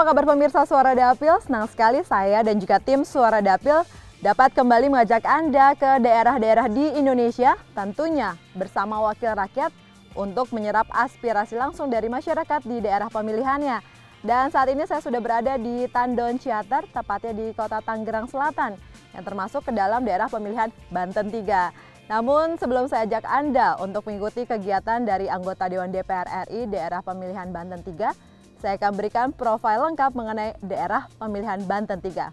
apa kabar pemirsa Suara Dapil? Senang sekali saya dan juga tim Suara Dapil dapat kembali mengajak Anda ke daerah-daerah di Indonesia, tentunya bersama wakil rakyat untuk menyerap aspirasi langsung dari masyarakat di daerah pemilihannya. Dan saat ini saya sudah berada di Tandon Ciater, tepatnya di Kota Tangerang Selatan, yang termasuk ke dalam daerah pemilihan Banten 3. Namun sebelum saya ajak Anda untuk mengikuti kegiatan dari anggota Dewan DPR RI daerah pemilihan Banten 3, saya akan berikan profil lengkap mengenai daerah pemilihan Banten 3.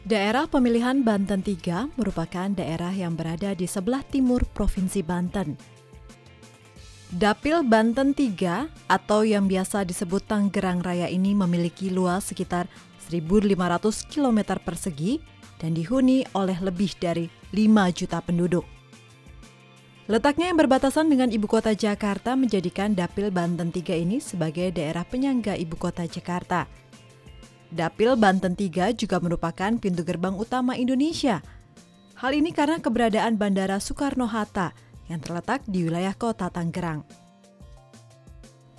Daerah pemilihan Banten 3 merupakan daerah yang berada di sebelah timur Provinsi Banten. Dapil Banten 3 atau yang biasa disebut Tangerang Raya ini memiliki luas sekitar 1.500 km persegi dan dihuni oleh lebih dari 5 juta penduduk. Letaknya yang berbatasan dengan ibu kota Jakarta menjadikan Dapil Banten 3 ini sebagai daerah penyangga ibu kota Jakarta. Dapil Banten 3 juga merupakan pintu gerbang utama Indonesia. Hal ini karena keberadaan Bandara Soekarno-Hatta yang terletak di wilayah kota Tangerang.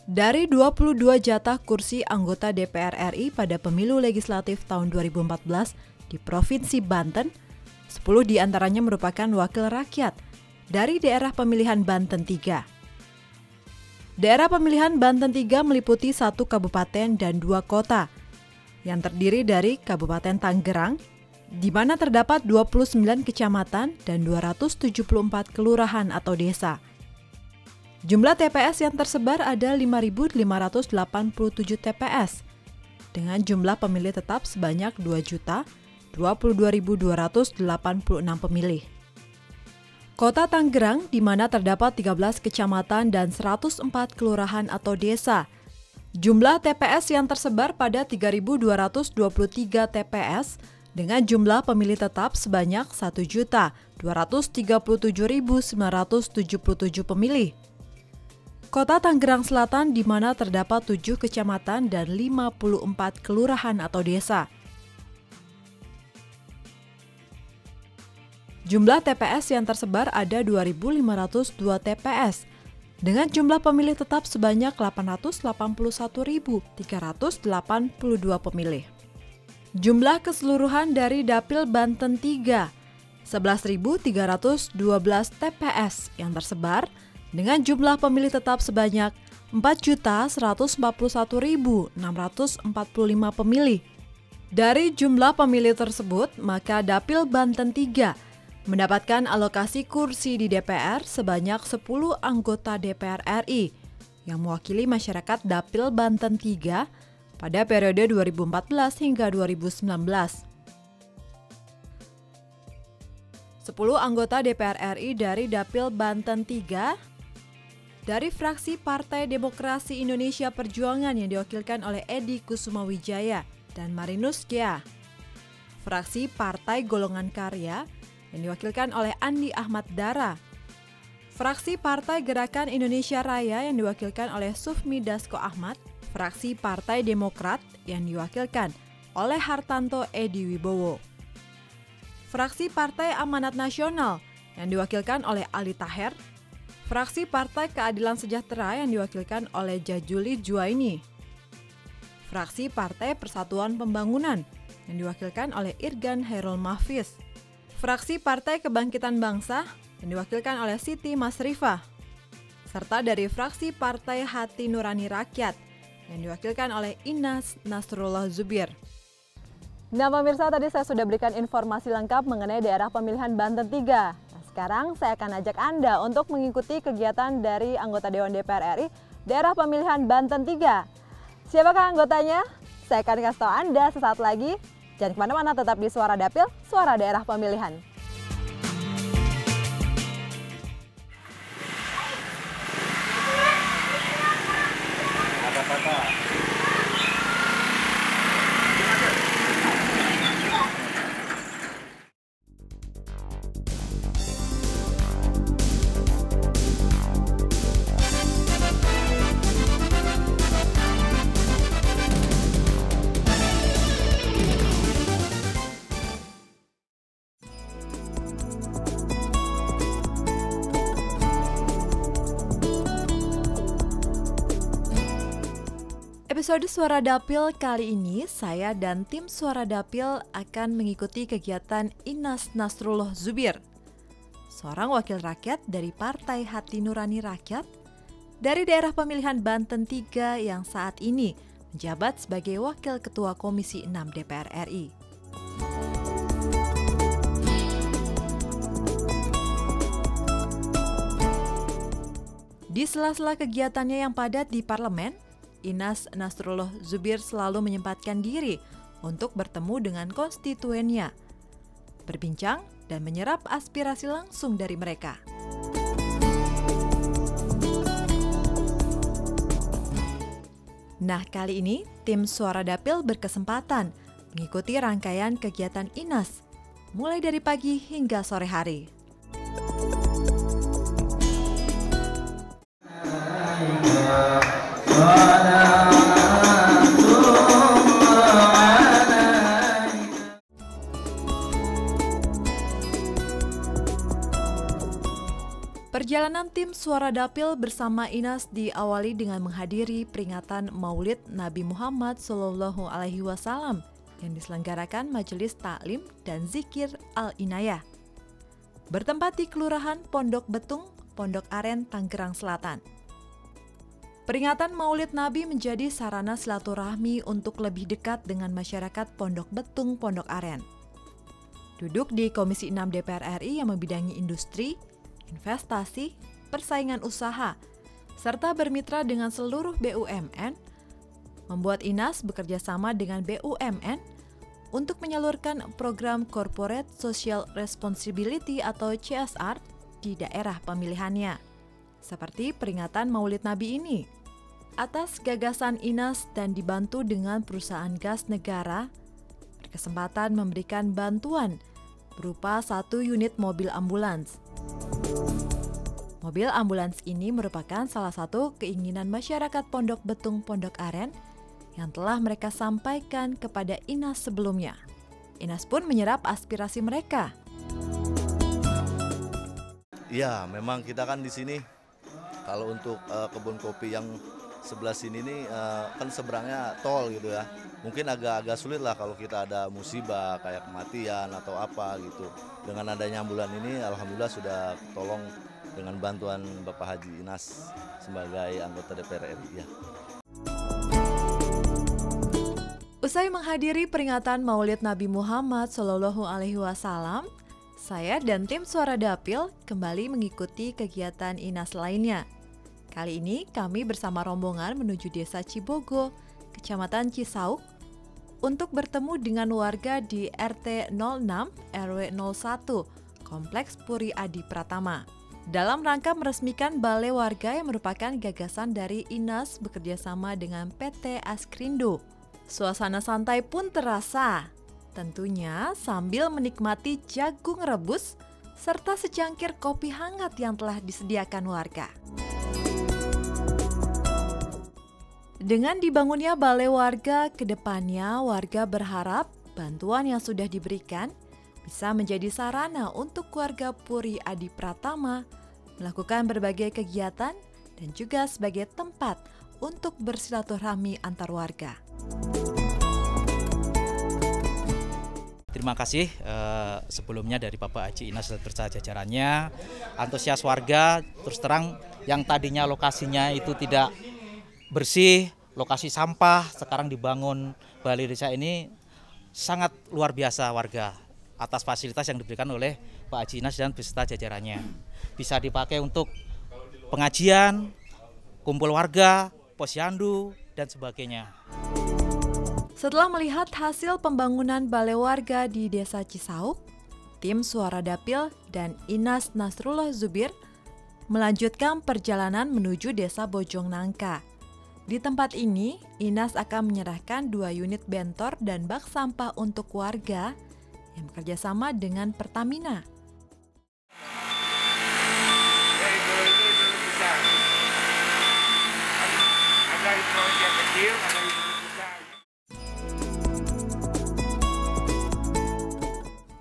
Dari 22 jatah kursi anggota DPR RI pada pemilu legislatif tahun 2014 di Provinsi Banten, 10 diantaranya merupakan wakil rakyat dari daerah pemilihan Banten 3. Daerah pemilihan Banten 3 meliputi 1 kabupaten dan 2 kota, yang terdiri dari Kabupaten Tangerang, di mana terdapat 29 kecamatan dan 274 kelurahan atau desa. Jumlah TPS yang tersebar ada 5.587 TPS, dengan jumlah pemilih tetap sebanyak 2.022.286 pemilih. Kota Tangerang, di mana terdapat 13 kecamatan dan 104 kelurahan atau desa. Jumlah TPS yang tersebar pada 3.223 TPS, dengan jumlah pemilih tetap sebanyak 1.237.977 pemilih. Kota Tangerang Selatan di mana terdapat 7 kecamatan dan 54 kelurahan atau desa. Jumlah TPS yang tersebar ada 2.502 TPS, dengan jumlah pemilih tetap sebanyak 881.382 pemilih. Jumlah keseluruhan dari Dapil Banten 3, 11.312 TPS yang tersebar dengan jumlah pemilih tetap sebanyak 4.141.645 pemilih. Dari jumlah pemilih tersebut, maka Dapil Banten 3 mendapatkan alokasi kursi di DPR sebanyak 10 anggota DPR RI yang mewakili masyarakat Dapil Banten 3 pada periode 2014 hingga 2019. 10 anggota DPR RI dari Dapil Banten 3 dari fraksi Partai Demokrasi Indonesia Perjuangan yang diwakilkan oleh Edi Kusumawijaya dan Marinus Gea. Fraksi Partai Golongan Karya yang diwakilkan oleh Andi Ahmad Dara. Fraksi Partai Gerakan Indonesia Raya yang diwakilkan oleh Sufmi Dasko Ahmad. Fraksi Partai Demokrat yang diwakilkan oleh Hartanto Edi Wibowo. Fraksi Partai Amanat Nasional yang diwakilkan oleh Ali Taher. Fraksi Partai Keadilan Sejahtera yang diwakilkan oleh Jajuli Juwaini. Fraksi Partai Persatuan Pembangunan yang diwakilkan oleh Irgan Hairul Mahfiz. Fraksi Partai Kebangkitan Bangsa yang diwakilkan oleh Siti Masrifah. Serta dari fraksi Partai Hati Nurani Rakyat yang diwakilkan oleh Inas Nasrullah Zubir. Nah pemirsa, tadi saya sudah berikan informasi lengkap mengenai daerah pemilihan Banten 3. Nah, sekarang saya akan ajak Anda untuk mengikuti kegiatan dari anggota Dewan DPR RI daerah pemilihan Banten 3. Siapakah anggotanya? Saya akan kasih tahu Anda sesaat lagi. Jangan kemana-mana, tetap di Suara Dapil, Suara Daerah Pemilihan. episode Suara Dapil kali ini, saya dan tim Suara Dapil akan mengikuti kegiatan Inas Nasrullah Zubir, seorang wakil rakyat dari Partai Hati Nurani Rakyat dari daerah pemilihan Banten 3 yang saat ini menjabat sebagai Wakil Ketua Komisi 6 DPR RI. Di sela-sela kegiatannya yang padat di parlemen, Inas Nasrullah Zubir selalu menyempatkan diri untuk bertemu dengan konstituennya, berbincang dan menyerap aspirasi langsung dari mereka. Nah, kali ini tim Suara Dapil berkesempatan mengikuti rangkaian kegiatan Inas mulai dari pagi hingga sore hari. Perjalanan tim Suara Dapil bersama Inas diawali dengan menghadiri peringatan Maulid Nabi Muhammad SAW yang diselenggarakan Majelis Taklim dan Zikir Al-Inayah, bertempat di Kelurahan Pondok Betung, Pondok Aren, Tangerang Selatan. Peringatan Maulid Nabi menjadi sarana silaturahmi untuk lebih dekat dengan masyarakat Pondok Betung, Pondok Aren. Duduk di Komisi 6 DPR RI yang membidangi industri, investasi, persaingan usaha, serta bermitra dengan seluruh BUMN, membuat Inas bekerja sama dengan BUMN untuk menyalurkan program Corporate Social Responsibility atau CSR di daerah pemilihannya, seperti peringatan Maulid Nabi ini. Atas gagasan Inas dan dibantu dengan perusahaan gas negara, berkesempatan memberikan bantuan berupa 1 unit mobil ambulans. Mobil ambulans ini merupakan salah satu keinginan masyarakat Pondok Betung, Pondok Aren yang telah mereka sampaikan kepada Inas sebelumnya. Inas pun menyerap aspirasi mereka. Iya, memang kita kan di sini kalau untuk kebun kopi yang sebelah sini nih kan seberangnya tol gitu ya. Mungkin agak sulit lah kalau kita ada musibah kayak kematian atau apa gitu. Dengan adanya ambulan ini alhamdulillah sudah tolong dengan bantuan Bapak Haji Inas sebagai anggota DPR RI ya. Usai menghadiri peringatan Maulid Nabi Muhammad SAW, saya dan tim Suara Dapil kembali mengikuti kegiatan Inas lainnya. Kali ini kami bersama rombongan menuju Desa Cibogo, Kecamatan Cisauk, untuk bertemu dengan warga di RT 06 RW 01, Kompleks Puri Adi Pratama, dalam rangka meresmikan balai warga yang merupakan gagasan dari Inas bekerjasama dengan PT Askrindo. Suasana santai pun terasa, tentunya sambil menikmati jagung rebus serta secangkir kopi hangat yang telah disediakan warga. Dengan dibangunnya balai warga, ke depannya warga berharap bantuan yang sudah diberikan bisa menjadi sarana untuk warga Puri Adi Pratama melakukan berbagai kegiatan dan juga sebagai tempat untuk bersilaturahmi antar warga. Terima kasih sebelumnya dari Bapak Haji Inas beserta jajarannya, antusias warga. Terus terang yang tadinya lokasinya itu tidak bersih, lokasi sampah, sekarang dibangun balai desa ini sangat luar biasa warga atas fasilitas yang diberikan oleh Pak Haji Inas dan beserta jajarannya. Bisa dipakai untuk pengajian, kumpul warga, posyandu, dan sebagainya. Setelah melihat hasil pembangunan balai warga di Desa Cisauk, tim Suara Dapil dan Inas Nasrullah Zubir melanjutkan perjalanan menuju Desa Bojong Nangka. Di tempat ini, Inas akan menyerahkan 2 unit bentor dan bak sampah untuk warga yang bekerja sama dengan Pertamina.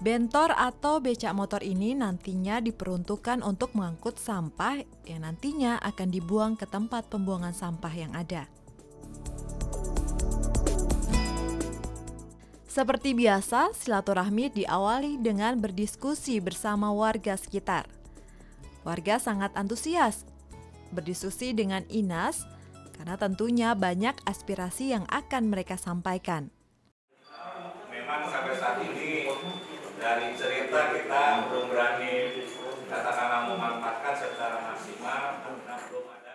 Bentor atau becak motor ini nantinya diperuntukkan untuk mengangkut sampah yang nantinya akan dibuang ke tempat pembuangan sampah yang ada. Seperti biasa, silaturahmi diawali dengan berdiskusi bersama warga sekitar. Warga sangat antusias berdiskusi dengan Inas karena tentunya banyak aspirasi yang akan mereka sampaikan. Memang sampai saat ini dari cerita kita belum berani katakanlah memanfaatkan secara maksimal karena belum ada.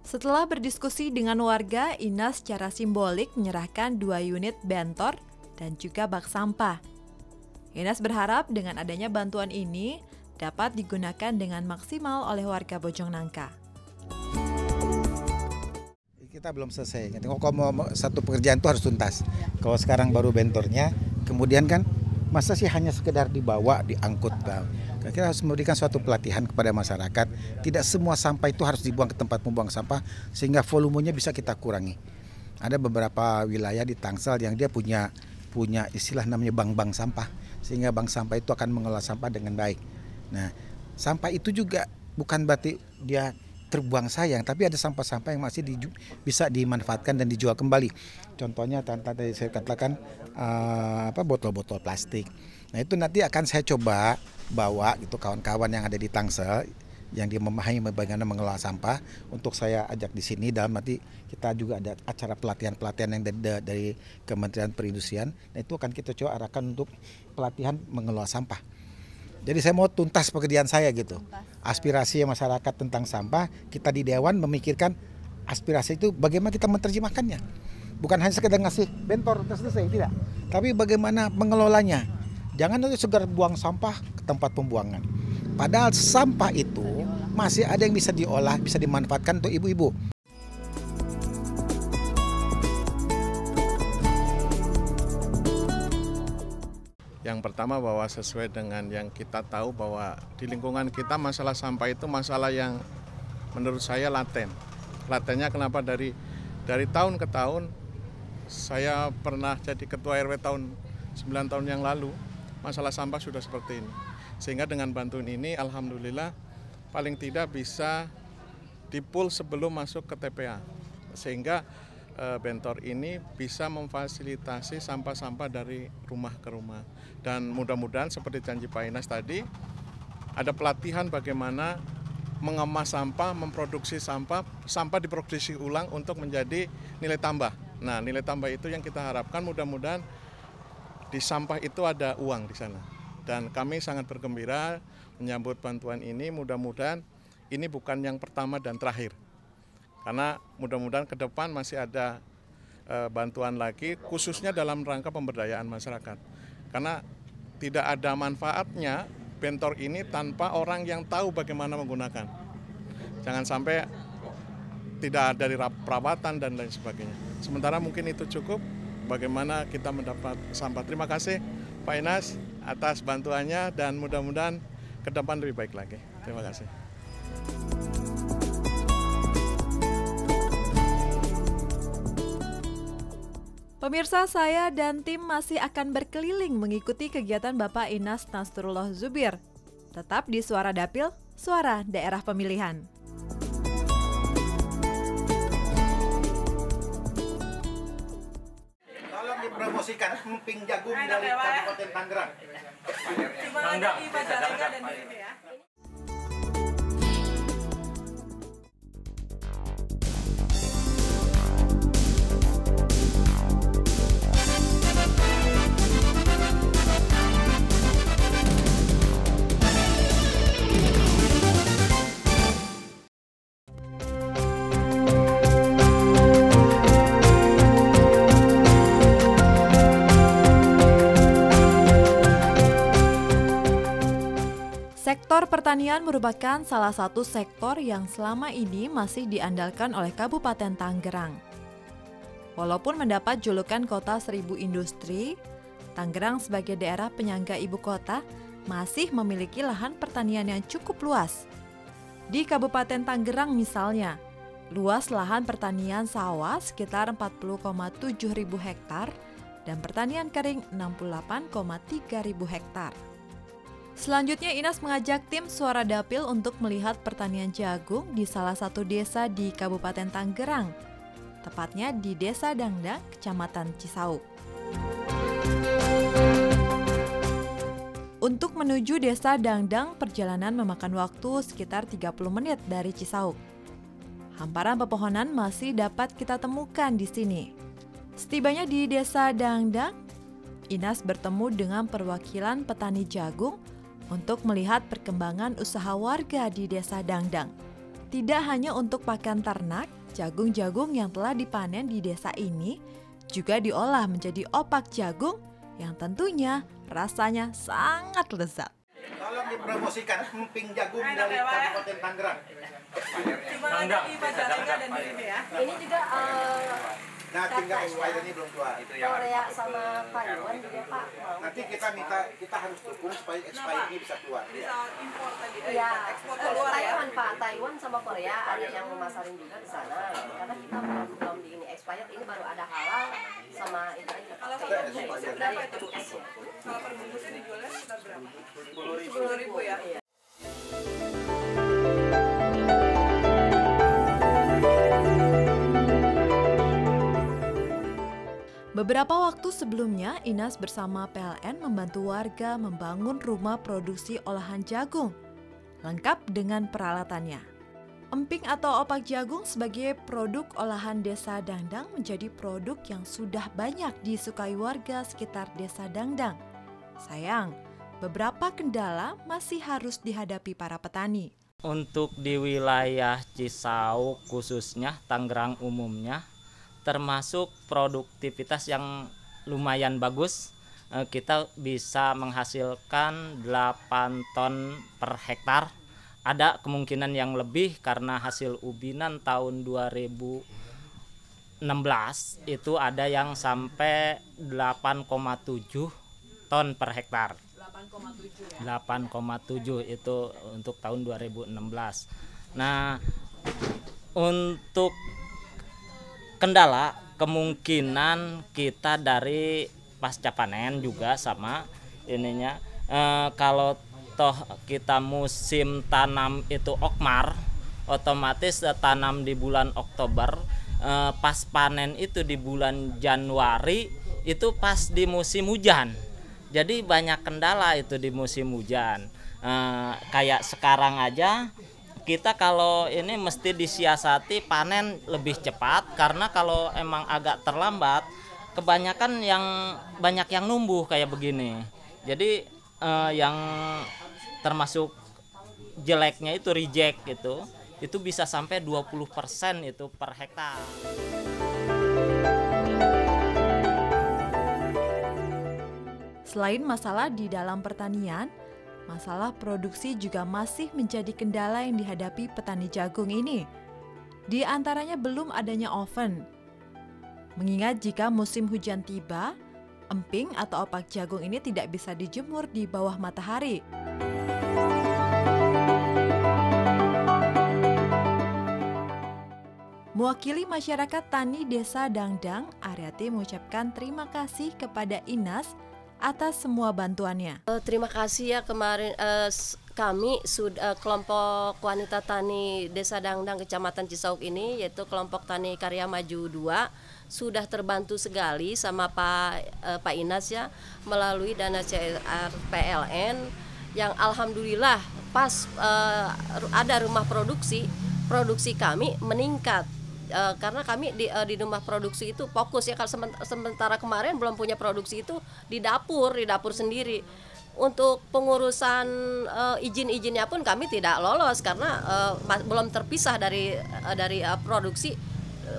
Setelah berdiskusi dengan warga, Inas secara simbolik menyerahkan 2 unit bentor dan juga bak sampah. Inas berharap dengan adanya bantuan ini dapat digunakan dengan maksimal oleh warga Bojongnangka. Kita belum selesai. Kalau mau satu pekerjaan itu harus tuntas. Kalau sekarang baru bentornya, kemudian kan masa sih hanya sekedar dibawa, diangkut. Kita harus memberikan suatu pelatihan kepada masyarakat. Tidak semua sampah itu harus dibuang ke tempat pembuang sampah sehingga volumenya bisa kita kurangi. Ada beberapa wilayah di Tangsel yang dia punya istilah namanya bank-bank sampah, sehingga bank sampah itu akan mengelola sampah dengan baik. Nah, sampah itu juga bukan berarti dia terbuang sayang, tapi ada sampah-sampah yang masih bisa dimanfaatkan dan dijual kembali. Contohnya tadi saya katakan botol-botol plastik. Nah, itu nanti akan saya coba bawa gitu kawan-kawan yang ada di Tangsel yang dia memahami bagaimana mengelola sampah untuk saya ajak di sini. Dalam nanti kita juga ada acara pelatihan-pelatihan yang dari Kementerian Perindustrian. Nah, itu akan kita coba arahkan untuk pelatihan mengelola sampah. Jadi saya mau tuntas pekerjaan saya gitu. Aspirasi masyarakat tentang sampah, kita di Dewan memikirkan aspirasi itu bagaimana kita menerjemahkannya. Bukan hanya sekedar ngasih bentor selesai, tidak. Tapi bagaimana mengelolanya. Jangan itu sekedar buang sampah ke tempat pembuangan. Padahal sampah itu masih ada yang bisa diolah, bisa dimanfaatkan untuk ibu-ibu. Yang pertama bahwa sesuai dengan yang kita tahu bahwa di lingkungan kita masalah sampah itu masalah yang menurut saya laten. Latennya kenapa dari tahun ke tahun. Saya pernah jadi ketua RW 9 tahun yang lalu, masalah sampah sudah seperti ini. Sehingga dengan bantuan ini alhamdulillah paling tidak bisa dipul sebelum masuk ke TPA. Sehingga bentor ini bisa memfasilitasi sampah-sampah dari rumah ke rumah. Dan mudah-mudahan seperti janji Pak Inas tadi, ada pelatihan bagaimana mengemas sampah, memproduksi sampah, sampah diproduksi ulang untuk menjadi nilai tambah. Nah, nilai tambah itu yang kita harapkan mudah-mudahan di sampah itu ada uang di sana. Dan kami sangat bergembira menyambut bantuan ini, mudah-mudahan ini bukan yang pertama dan terakhir. Karena mudah-mudahan ke depan masih ada bantuan lagi, khususnya dalam rangka pemberdayaan masyarakat. Karena tidak ada manfaatnya bentor ini tanpa orang yang tahu bagaimana menggunakan. Jangan sampai tidak ada dari perawatan dan lain sebagainya. Sementara mungkin itu cukup bagaimana kita mendapat sampah. Terima kasih Pak Inas atas bantuannya dan mudah-mudahan ke depan lebih baik lagi. Terima kasih. Pemirsa, saya dan tim masih akan berkeliling mengikuti kegiatan Bapak Inas Nasrullah Zubir. Tetap di Suara Dapil, Suara Daerah Pemilihan. Tolong dipromosikan emping jagung dari Kabupaten Tangerang. Cuma ada di Majalengka dan di sini ya. Sektor pertanian merupakan salah satu sektor yang selama ini masih diandalkan oleh Kabupaten Tangerang. Walaupun mendapat julukan Kota Seribu Industri, Tangerang sebagai daerah penyangga ibu kota masih memiliki lahan pertanian yang cukup luas. Di Kabupaten Tangerang misalnya, luas lahan pertanian sawah sekitar 40,7 ribu hektar dan pertanian kering 68,3 ribu hektar. Selanjutnya, Inas mengajak tim Suara Dapil untuk melihat pertanian jagung di salah satu desa di Kabupaten Tangerang. tepatnya di Desa Dangdang, Kecamatan Cisauk. Untuk menuju Desa Dangdang, perjalanan memakan waktu sekitar 30 menit dari Cisauk. Hamparan pepohonan masih dapat kita temukan di sini. Setibanya di Desa Dangdang, Inas bertemu dengan perwakilan petani jagung untuk melihat perkembangan usaha warga di Desa Dangdang. Tidak hanya untuk pakan ternak, jagung-jagung yang telah dipanen di desa ini juga diolah menjadi opak jagung yang tentunya rasanya sangat lezat. Tolong dipromosikan emping jagung dari Kabupaten Tangerang. Cuma ada di Majalengka dan di sini ya. Ini juga Nah, tinggal expired ini belum keluar. Korea sama Taiwan juga Pak. Nanti kita harus dukung supaya expired ini bisa keluar. Bisa impor tadi, Iya, ekspor keluar ya. Taiwan Pak, Taiwan sama Korea ada yang memasarin juga di sana. Karena kita belum di ini expired, ini baru ada halal sama itu aja. Kalau perbungkusnya berapa itu? Kalau perbungkusnya dijualnya sekitar berapa? 10.000 ya. Beberapa waktu sebelumnya, Inas bersama PLN membantu warga membangun rumah produksi olahan jagung, lengkap dengan peralatannya. Emping atau opak jagung sebagai produk olahan Desa Dangdang menjadi produk yang sudah banyak disukai warga sekitar Desa Dangdang. Sayang, beberapa kendala masih harus dihadapi para petani. Untuk di wilayah Cisauk khususnya, Tangerang umumnya, termasuk produktivitas yang lumayan bagus. Kita bisa menghasilkan 8 ton per hektar. Ada kemungkinan yang lebih karena hasil ubinan tahun 2016 itu ada yang sampai 8,7 ton per hektar. 8,7 itu untuk tahun 2016. Nah, untuk kendala kemungkinan kita dari pasca panen juga sama ininya, kalau toh kita musim tanam itu Okmar, otomatis tanam di bulan Oktober, pas panen itu di bulan Januari itu pas di musim hujan. Jadi banyak kendala itu di musim hujan. Kayak sekarang aja kita kalau ini mesti disiasati panen lebih cepat, karena kalau emang agak terlambat kebanyakan banyak yang numbuh kayak begini. Jadi yang termasuk jeleknya itu reject itu bisa sampai 20% itu per hektar. Selain masalah di dalam pertanian, masalah produksi juga masih menjadi kendala yang dihadapi petani jagung ini. Di antaranya belum adanya oven. Mengingat jika musim hujan tiba, emping atau opak jagung ini tidak bisa dijemur di bawah matahari. Mewakili masyarakat tani Desa Dangdang, Aryati mengucapkan terima kasih kepada Inas atas semua bantuannya. Terima kasih ya, kemarin kami sudah kelompok wanita tani Desa Dangdang Kecamatan Cisauk ini, yaitu kelompok tani Karya Maju 2, sudah terbantu sekali sama Pak Inas ya, melalui dana CSR PLN yang alhamdulillah pas ada rumah produksi kami meningkat. Karena kami di rumah produksi itu fokus ya, kalau sementara kemarin belum punya produksi itu di dapur sendiri. Untuk pengurusan izin-izinnya pun kami tidak lolos karena belum terpisah dari produksi,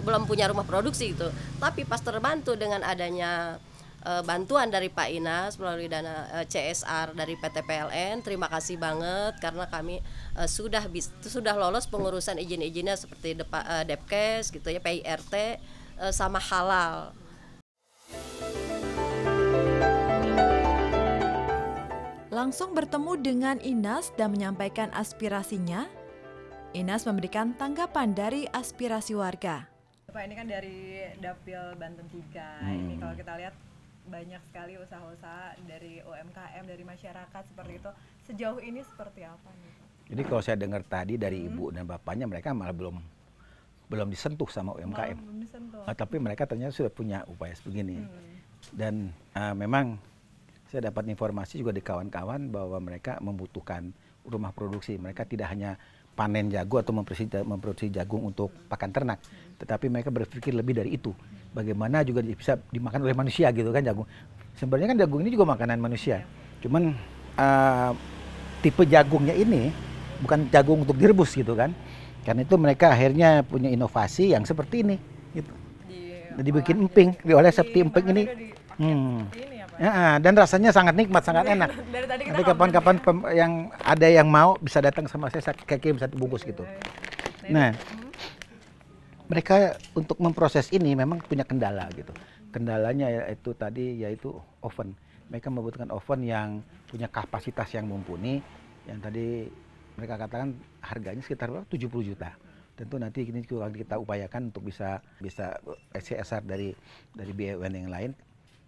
belum punya rumah produksi gitu. Tapi pas terbantu dengan adanya bantuan dari Pak Inas melalui dana CSR dari PT PLN, terima kasih banget karena kami sudah lolos pengurusan izin-izinnya seperti Depkes gitu ya, PIRT sama halal. Langsung bertemu dengan Inas dan menyampaikan aspirasinya, Inas memberikan tanggapan dari aspirasi warga. Pak, ini kan dari Dapil Banten 3, ini kalau kita lihat banyak sekali usaha-usaha dari UMKM, dari masyarakat seperti itu. Sejauh ini seperti apa nih? Jadi kalau saya dengar tadi dari ibu dan bapaknya, mereka malah belum disentuh sama UMKM. Tapi mereka ternyata sudah punya upaya sebegini. Dan memang saya dapat informasi juga di kawan-kawan bahwa mereka membutuhkan rumah produksi. Mereka tidak hanya panen jagung atau memproduksi jagung untuk pakan ternak, tetapi mereka berpikir lebih dari itu. Bagaimana juga bisa dimakan oleh manusia gitu kan jagung. Sebenarnya kan jagung ini juga makanan manusia. Cuman tipe jagungnya ini bukan jagung untuk direbus gitu kan. Karena itu mereka akhirnya punya inovasi yang seperti ini gitu. Dibikin emping, diolah seperti emping ini. Dan rasanya sangat nikmat, sangat enak. Nanti kapan-kapan yang ada yang mau bisa datang sama saya kirim 1 bungkus gitu. Nah, mereka untuk memproses ini memang punya kendala gitu. Kendalanya yaitu oven. Mereka membutuhkan oven yang punya kapasitas yang mumpuni, yang tadi mereka katakan harganya sekitar 70 juta. Tentu nanti ini juga kita upayakan untuk bisa CSR dari BUMN yang lain.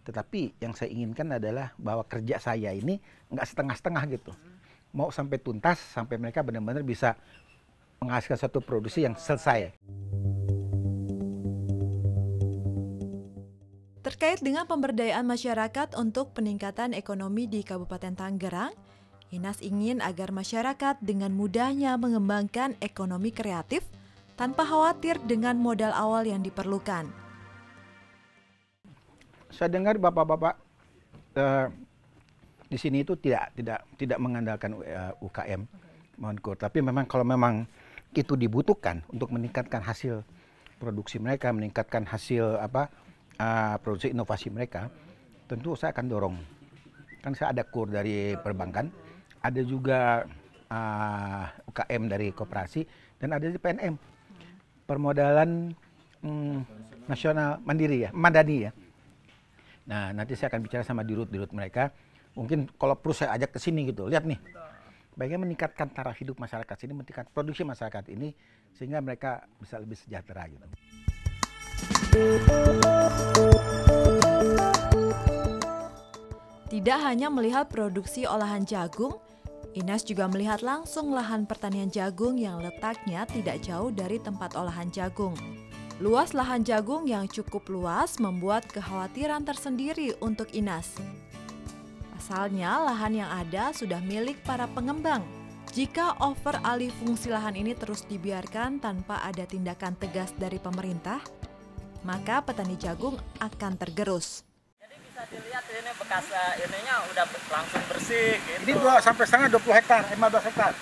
Tetapi yang saya inginkan adalah bahwa kerja saya ini nggak setengah-setengah gitu. Mau sampai tuntas, sampai mereka benar-benar bisa menghasilkan suatu produksi yang selesai. Terkait dengan pemberdayaan masyarakat untuk peningkatan ekonomi di Kabupaten Tangerang, Inas ingin agar masyarakat dengan mudahnya mengembangkan ekonomi kreatif tanpa khawatir dengan modal awal yang diperlukan. Saya dengar bapak-bapak di sini itu tidak mengandalkan UKM, tapi memang kalau memang itu dibutuhkan untuk meningkatkan hasil produksi mereka, meningkatkan hasil produksi inovasi mereka, tentu saya akan dorong. Kan saya ada KUR dari perbankan, ada juga UKM dari koperasi, dan ada di PNM, permodalan nasional mandiri ya, madani ya. Nah, nanti saya akan bicara sama dirut-dirut mereka. Mungkin kalau perlu saya ajak ke sini gitu. Lihat nih, bagaimana meningkatkan taraf hidup masyarakat sini, meningkatkan produksi masyarakat ini, sehingga mereka bisa lebih sejahtera gitu. Tidak hanya melihat produksi olahan jagung, Inas juga melihat langsung lahan pertanian jagung yang letaknya tidak jauh dari tempat olahan jagung. Luas lahan jagung yang cukup luas membuat kekhawatiran tersendiri untuk Inas. Pasalnya, lahan yang ada sudah milik para pengembang. Jika over alih fungsi lahan ini terus dibiarkan tanpa ada tindakan tegas dari pemerintah, maka petani jagung akan tergerus. Jadi bisa dilihat ini bekas ininya udah langsung bersih gitu. Ini 2,5 hektar, 15 hektar.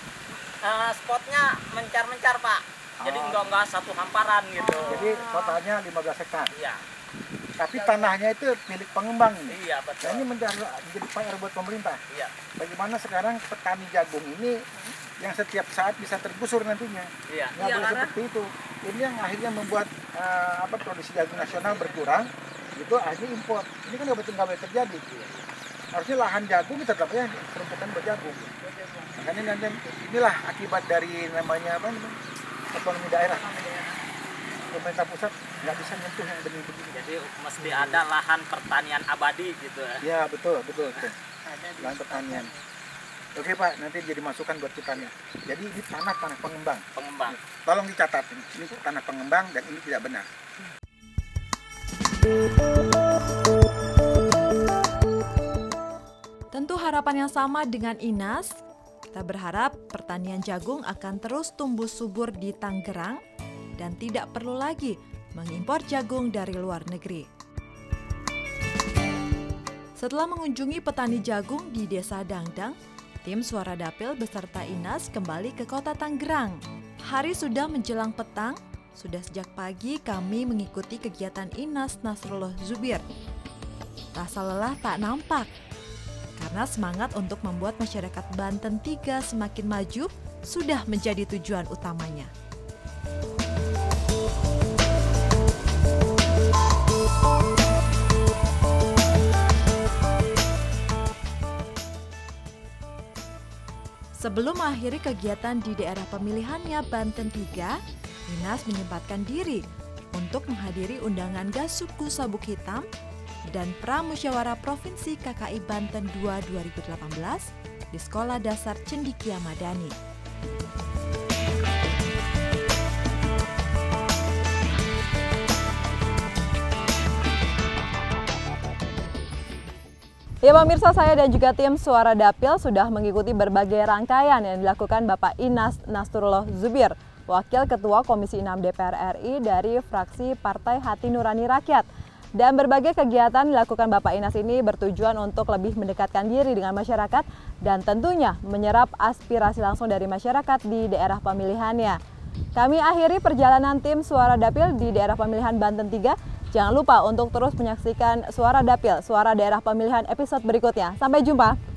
Spotnya mencar-mencar, Pak. Jadi enggak satu hamparan gitu. Jadi totalnya 15 hektar. Iya. Tapi tanahnya itu milik pengembang ini. Iya, betul. Nah, ini menjadi PR buat pemerintah. Iya. Bagaimana sekarang petani jagung ini yang setiap saat bisa tergusur nantinya. Iya. Nggak boleh seperti itu. Ini yang akhirnya membuat produksi jagung nasional berkurang. Itu akhirnya impor. Ini kan nggak boleh terjadi. Harusnya lahan jagung tetapnya peruntukan berjagung. Makanya nanti inilah akibat dari namanya otonomi daerah. Pemerintah pusat nggak bisa nyentuh yang benih-benih. Jadi mesti ada lahan pertanian abadi gitu ya. Ya betul. Lahan pertanian. Oke Pak, nanti jadi masukan buat kita nih. Jadi ini tanah pengembang. Tolong dicatat, ini tanah pengembang dan ini tidak benar. Tentu harapan yang sama dengan Inas. Kita berharap pertanian jagung akan terus tumbuh subur di Tangerang dan tidak perlu lagi mengimpor jagung dari luar negeri. Setelah mengunjungi petani jagung di Desa Dangdang, tim Suara Dapil beserta Inas kembali ke kota Tangerang. Hari sudah menjelang petang, sudah sejak pagi kami mengikuti kegiatan Inas Nasrullah Zubir. Rasa lelah tak nampak, karena semangat untuk membuat masyarakat Banten 3 semakin maju sudah menjadi tujuan utamanya. Sebelum mengakhiri kegiatan di daerah pemilihannya Banten 3, Inas menyempatkan diri untuk menghadiri undangan Gasuku Sabuk Hitam dan Pramusyawarah Provinsi KKI Banten 2 2018 di Sekolah Dasar Cendikia Madani. Ya pemirsa, saya dan juga tim Suara Dapil sudah mengikuti berbagai rangkaian yang dilakukan Bapak Inas Nasrullah Zubir, Wakil Ketua Komisi 6 DPR RI dari fraksi Partai Hati Nurani Rakyat. Dan berbagai kegiatan dilakukan Bapak Inas ini bertujuan untuk lebih mendekatkan diri dengan masyarakat dan tentunya menyerap aspirasi langsung dari masyarakat di daerah pemilihannya. Kami akhiri perjalanan tim Suara Dapil di daerah pemilihan Banten 3. Jangan lupa untuk terus menyaksikan Suara Dapil, Suara Daerah Pemilihan episode berikutnya. Sampai jumpa.